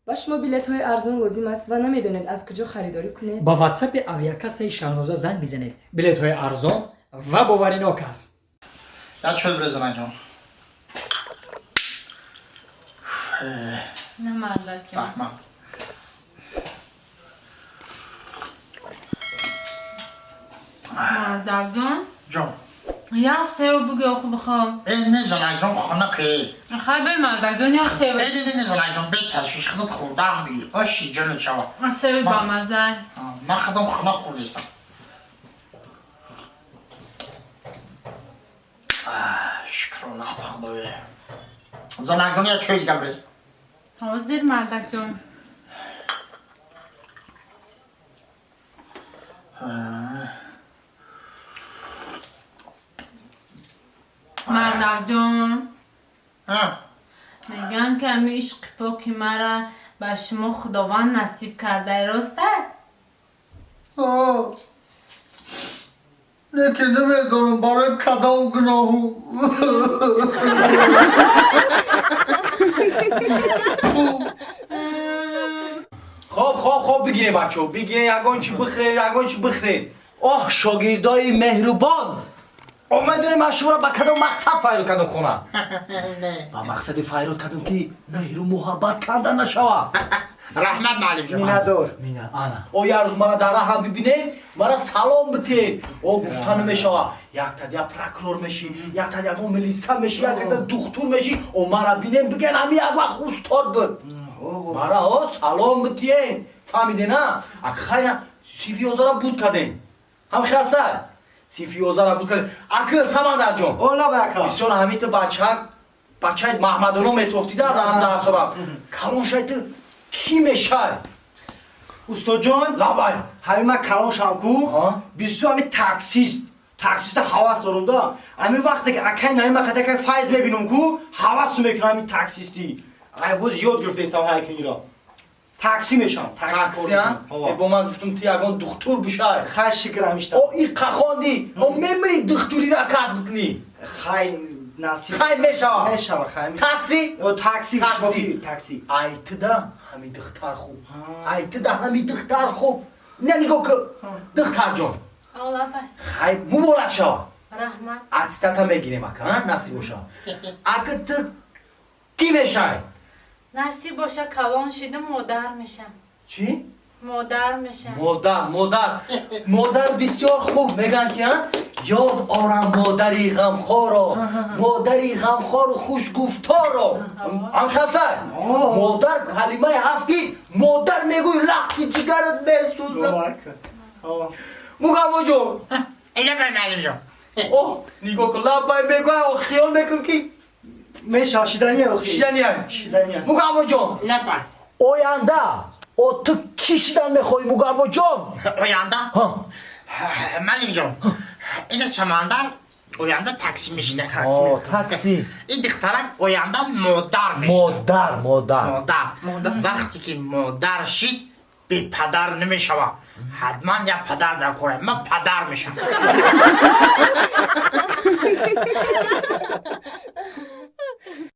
با شما بلیط های ارزان لازم است و نمیدانید از کجا خریداری کنید؟ با واتساپ اویاکاسه شاهنوزا زنگ بزنید. بلیط های ارزان و باورناک است. Ya çöl biraz anacığım. نه مردک جان. Rahman. مردک جان Can. یا سیو بگی آخو بخوام Ne zanacığım xana ki. خیلی به مردک جان یا سیو Ne zanacığım bir teşviş xana xurdan bir. Aşı canı çava. سیو با مزه Ma xadam xana xurdistan. Şükür ona baxdı. Zanacığım ya çöl gəbir. حاضر مردک جان مردک جان Ha. میگن که امی عشق پاکی مرا به شما خداوند نصیب کرده راسته؟ Lekin nimiyorum bari kadam günahı. خواب بگیره بچه ها بگیره یگان چی بخره آه شاگردای مهربان آمدونی مشهور با کدام مقصد فایرود کدام خونه با مقصد فایرود کدام که مهر و محبت کردن نشوه Rahmet معلم جان. مینا انا او یه روز مرا در راه ببینه مرا سلام بته او گفتن میشوه یک تا پروکرور میشی یک تا ملیسا میشی یک تا دکتر میشی او مرا بینه بگن همی یک وقت استاد بود مرا سلام بتین فهمیده نه اگه خیلی سیفیوزا را بود کردین هم خیاسته سیفیوزا را بود کردین اگه سمندر جان اولا بکا. بسیار همی تو بچه محمدونو میتوفتی دارم در سرم کلون شاید کی میشه استاد جان لابای همین من کلان شانکو ها؟ بیستو همین تاکسیست حواس دارم دا همین وقتی که اکی نمی مقدر که فایز ببینم کو حواس میکنم همین تاکسیستی باز یاد گرفته استم هایکنی را تاکسی میشم تاکسی هم با من گفتم تی اگان دکتر بشه خیلی شکر همیشتم او این قخاندی او میمری دکتری را کس بکنی خیلی نصیب خیلی میشه میشم خیلی تاکسی تاکسی تاکسی. شوفی تاکسی ایت ده همی دختر خوب ایت ده همی دختر خوب نه نگاه که دختر جان اولا بای خیلی مبارک شو رحمت عطستت هم بگیریم اکا نصیب باشه اگه تو کی میشه نصیب باشه کلان شده مادر میشم چی؟ مادر میشم مادر بسیار خوب میگن که یاد آرم مادری غمخوار مادری غمخوار و خوش گفتار را هم خسر مادر کلمه هست که مادر میگوی لحظی جگرت میسوزم مگم جو Elə ben معلم جان. اوه نگاه کن لبای میگوی و خیال میکن که میشم شیدنی اخی شیدنی هم شیدنی مگم جان Ləbən. اوینده او تو کشیدن میخوای مگم جان Oyanda. ها Müəllim can. İndi samandar oyanda taksimişdi. آه تاکسی این دخترک oyanda modar میشه. مادر مادر. وقتی که مادر شد به پدر نمیشه. حتما یا پدر در کاره. من پدر میشم.